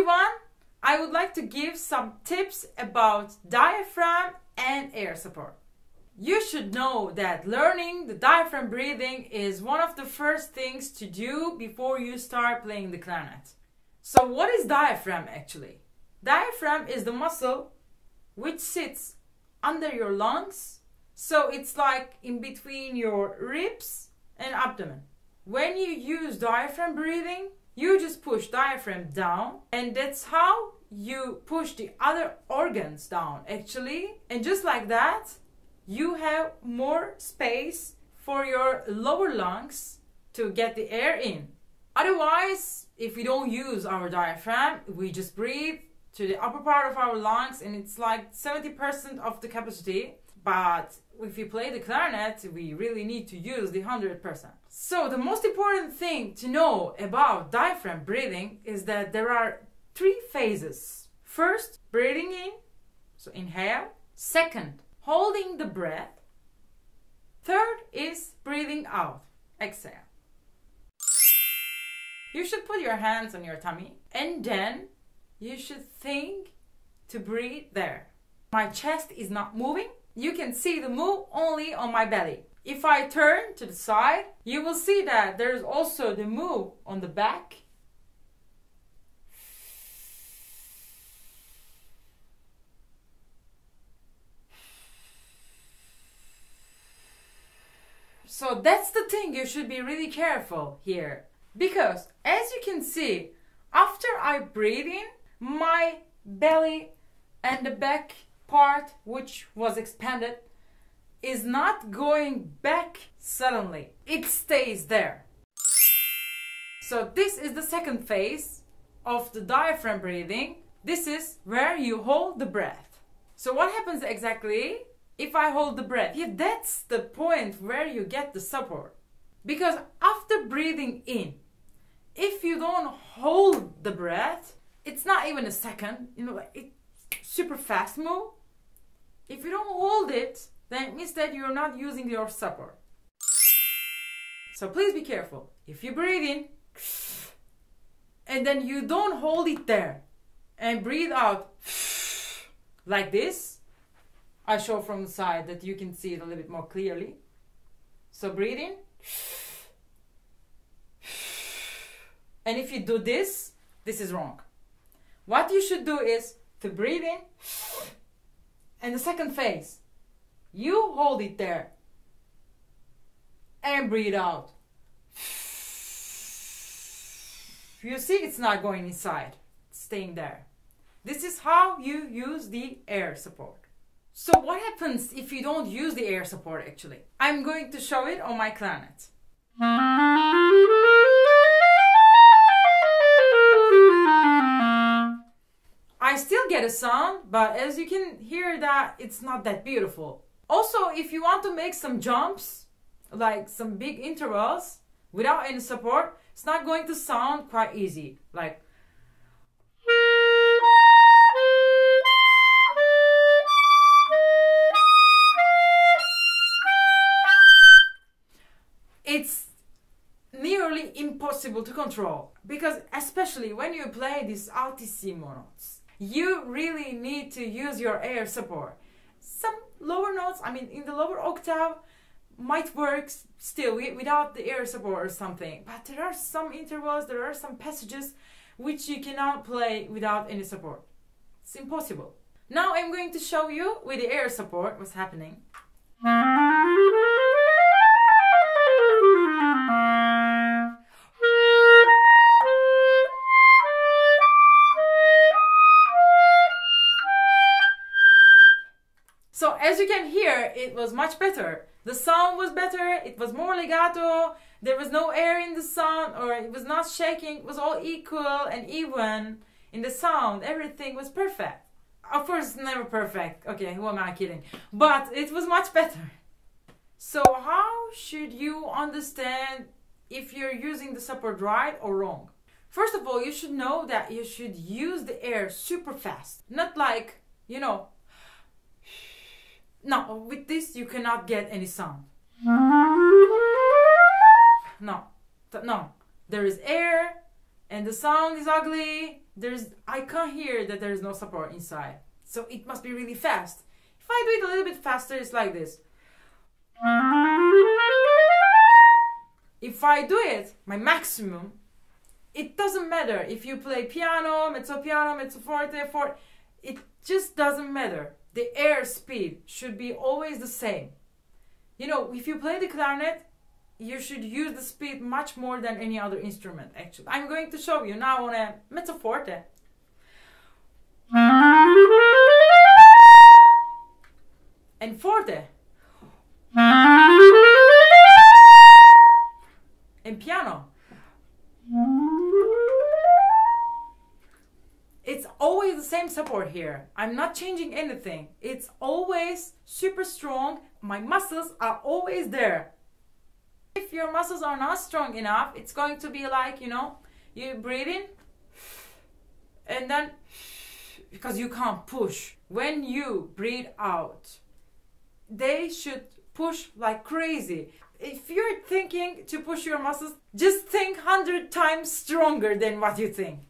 everyone, I would like to give some tips about diaphragm and air support. You should know that learning the diaphragm breathing is one of the first things to do before you start playing the clarinet. So what is diaphragm actually? Diaphragm is the muscle which sits under your lungs, so it's like in between your ribs and abdomen. When you use diaphragm breathing, you just push diaphragm down, and that's how you push the other organs down actually. And just like that, you have more space for your lower lungs to get the air in. Otherwise, if we don't use our diaphragm, we just breathe to the upper part of our lungs and it's like 70% of the capacity. But if you play the clarinet, we really need to use the 100%. So the most important thing to know about diaphragm breathing is that there are 3 phases. First, breathing in, so inhale. Second, holding the breath. Third is breathing out, exhale. You should put your hands on your tummy and then you should think to breathe there. My chest is not moving. You can see the move only on my belly. If I turn to the side, you will see that there's also the move on the back. So that's the thing, you should be really careful here. Because as you can see, after I breathe in, my belly and the back part, which was expanded, is not going back suddenly. It stays there. So this is the second phase of the diaphragm breathing. This is where you hold the breath. So what happens exactly if I hold the breath? Yeah, that's the point where you get the support. Because after breathing in, if you don't hold the breath, it's not even a second, it's super fast move. If you don't hold it, then it means that you're not using your support. So please be careful. If you breathe in and then you don't hold it there and breathe out like this, I show from the side that you can see it a little bit more clearly. So breathe in. And if you do this, this is wrong. What you should do is to breathe in, and the second phase, you hold it there and breathe out. You see, it's not going inside, it's staying there. This is how you use the air support. So what happens if you don't use the air support actually? I'm going to show it on my clarinet. I still get a sound, but as you can hear that it's not that beautiful. Also, if you want to make some jumps, like some big intervals, without any support, it's not going to sound quite easy. Like, it's nearly impossible to control, because especially when you play these altissimo notes, you really need to use your air support. Some lower notes, I mean in the lower octave, might work still without the air support or something, but there are some intervals, there are some passages which you cannot play without any support. It's impossible. Now I'm going to show you with the air support what's happening. So as you can hear, it was much better. The sound was better, it was more legato, there was no air in the sound, or it was not shaking, it was all equal and even in the sound. Everything was perfect. Of course, it's never perfect. Okay, who am I kidding? But it was much better. So how should you understand if you're using the support right or wrong? First of all, you should know that you should use the air super fast. Not like, no, with this you cannot get any sound. No, there is air and the sound is ugly. I can't hear that there's no support inside. So it must be really fast. If I do it a little bit faster, it's like this. If I do it, my maximum, it doesn't matter if you play piano, mezzo forte, it just doesn't matter. The air speed should be always the same. You know, if you play the clarinet, you should use the speed much more than any other instrument, actually. I'm going to show you now on a mezzo forte. And forte. And piano. It's always the same support here. I'm not changing anything. It's always super strong. My muscles are always there. If your muscles are not strong enough, it's going to be like, you know, you breathe in and then, because you can't push. When you breathe out, they should push like crazy. If you're thinking to push your muscles, just think 100 times stronger than what you think.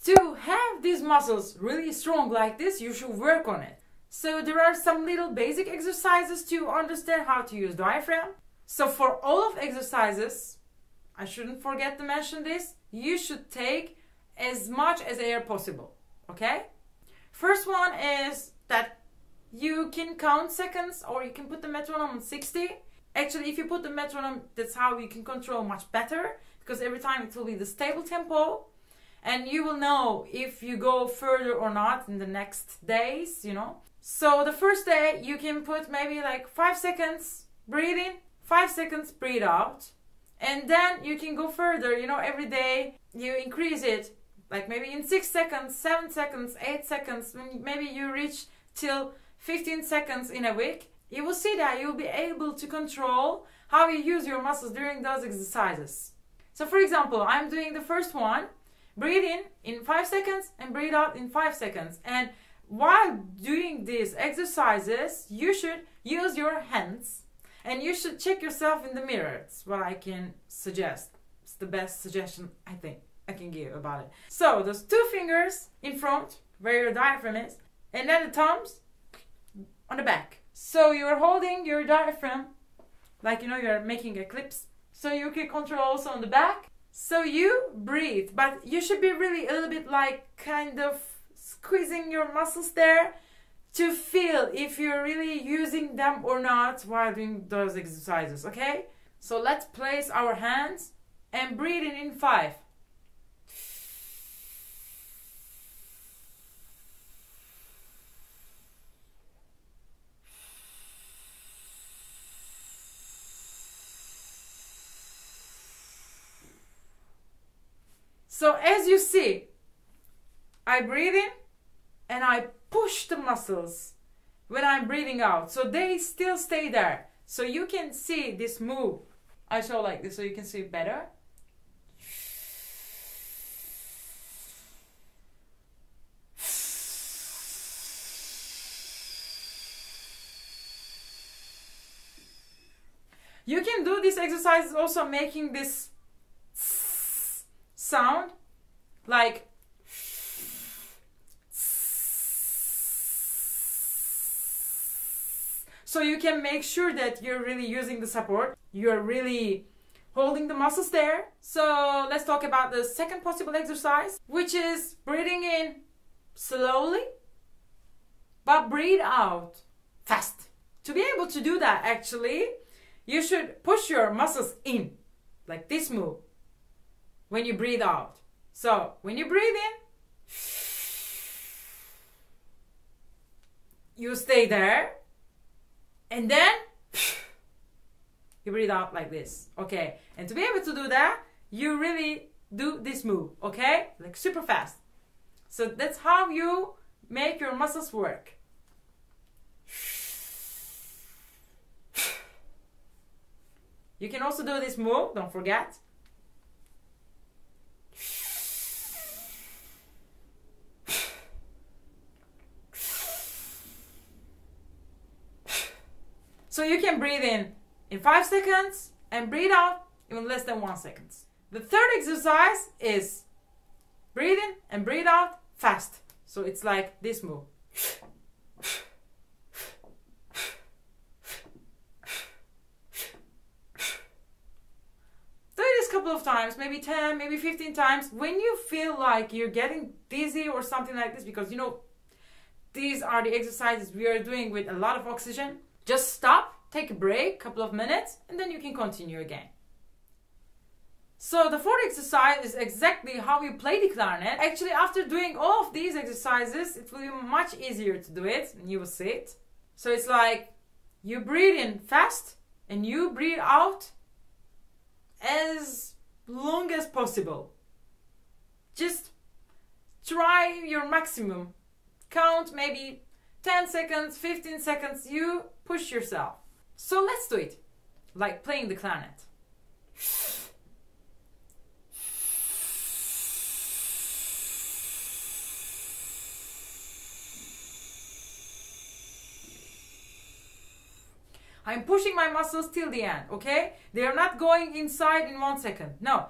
To have these muscles really strong like this, you should work on it. So there are some little basic exercises to understand how to use diaphragm. So for all of exercises, I shouldn't forget to mention this, you should take as much as air possible, okay? First one is that you can count seconds, or you can put the metronome on 60. Actually, if you put the metronome, that's how you can control much better, because every time it will be the stable tempo, and you will know if you go further or not in the next days, you know. So the first day you can put maybe like 5 seconds breathe in, 5 seconds breathe out, and then you can go further, you know, every day you increase it, like maybe in 6 seconds, 7 seconds, 8 seconds, when maybe you reach till 15 seconds in a week. You will see that you'll be able to control how you use your muscles during those exercises. So for example, I'm doing the first one, breathe in 5 seconds and breathe out in 5 seconds. And while doing these exercises, you should use your hands and you should check yourself in the mirror. It's what I can suggest. It's the best suggestion I think I can give about it. So those 2 fingers in front, where your diaphragm is, and then the thumbs on the back. So you're holding your diaphragm, like, you know, you're making a clips. So you can control also on the back. So you breathe, but you should be really a little bit like kind of squeezing your muscles there to feel if you're really using them or not while doing those exercises, okay? So let's place our hands and breathe in 5. So as you see, I breathe in and I push the muscles when I'm breathing out. So they still stay there. So you can see this move. I show like this so you can see it better. You can do these exercises also making this sound like so you can make sure that you're really using the support, you're really holding the muscles there. So let's talk about the second possible exercise, which is breathing in slowly but breathe out fast. To be able to do that, actually you should push your muscles in like this move when you breathe out. So when you breathe in, you stay there, and then you breathe out like this, okay? And to be able to do that, you really do this move, okay? Like super fast. So that's how you make your muscles work. You can also do this move, don't forget. So you can breathe in 5 seconds and breathe out in less than 1 second. The third exercise is Breathe in and breathe out fast. So it's like this move. Do this a couple of times, maybe 10, maybe 15 times. When you feel like you're getting dizzy or something like this, because you know, these are the exercises we are doing with a lot of oxygen, just stop, take a break, couple of minutes, and then you can continue again. So the fourth exercise is exactly how you play the clarinet. Actually, after doing all of these exercises, it will be much easier to do it, and you will see it. So it's like you breathe in fast and you breathe out as long as possible. Just try your maximum. Count maybe 10 seconds, 15 seconds, you push yourself. So let's do it, like playing the clarinet. I'm pushing my muscles till the end, okay? They are not going inside in 1 second. No,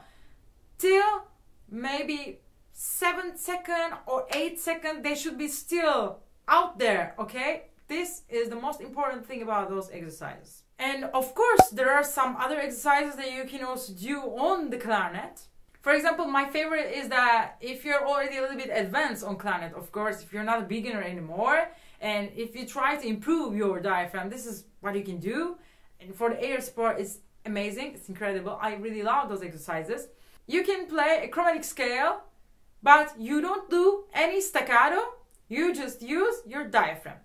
till maybe 7 seconds or 8 seconds, they should be still out there, okay? This is the most important thing about those exercises. And of course, there are some other exercises that you can also do on the clarinet. For example, my favorite is that if you're already a little bit advanced on clarinet, of course, if you're not a beginner anymore, and if you try to improve your diaphragm, this is what you can do. And for the air support, it's amazing, it's incredible. I really love those exercises. You can play a chromatic scale, but you don't do any staccato, you just use your diaphragm.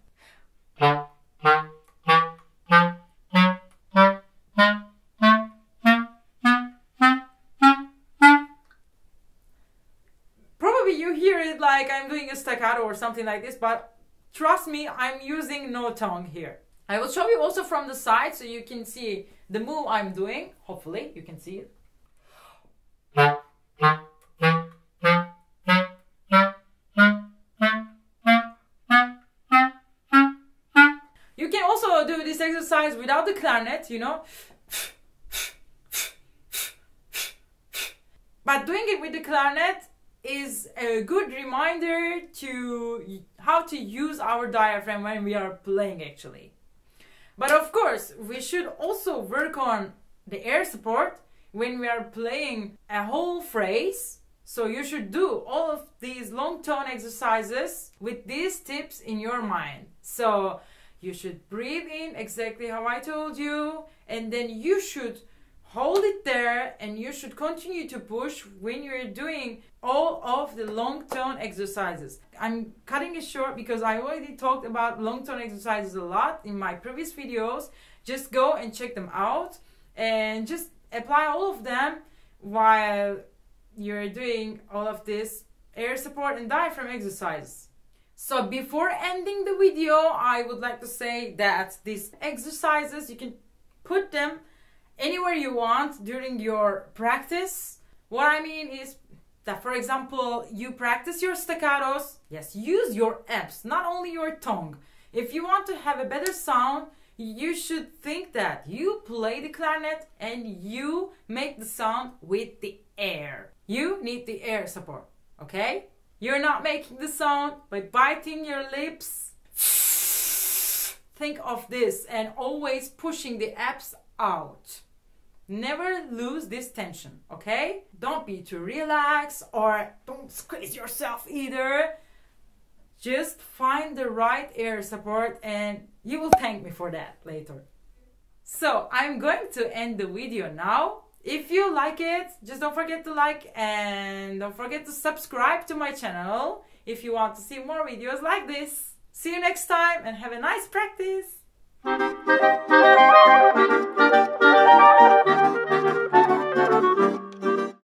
Probably you hear it like I'm doing a staccato or something like this, but trust me, I'm using no tongue here. I will show you also from the side so you can see the move I'm doing. Hopefully you can see it. You can also do this exercise without the clarinet, you know. But doing it with the clarinet is a good reminder to how to use our diaphragm when we are playing actually. But of course, we should also work on the air support when we are playing a whole phrase. So you should do all of these long tone exercises with these tips in your mind. So you should breathe in exactly how I told you, and then you should hold it there and you should continue to push when you're doing all of the long tone exercises. I'm cutting it short because I already talked about long tone exercises a lot in my previous videos. Just go and check them out and just apply all of them while you're doing all of this air support and diaphragm exercise. So before ending the video, I would like to say that these exercises, you can put them anywhere you want during your practice. What I mean is that, for example, you practice your staccatos. Yes, use your abs, not only your tongue. If you want to have a better sound, you should think that you play the clarinet and you make the sound with the air. You need the air support, okay? You're not making the sound by biting your lips. Think of this and always pushing the abs out. Never lose this tension, okay? Don't be too relaxed or don't squeeze yourself either. Just find the right air support and you will thank me for that later. So I'm going to end the video now. If you like it, just don't forget to like and don't forget to subscribe to my channel if you want to see more videos like this. See you next time and have a nice practice.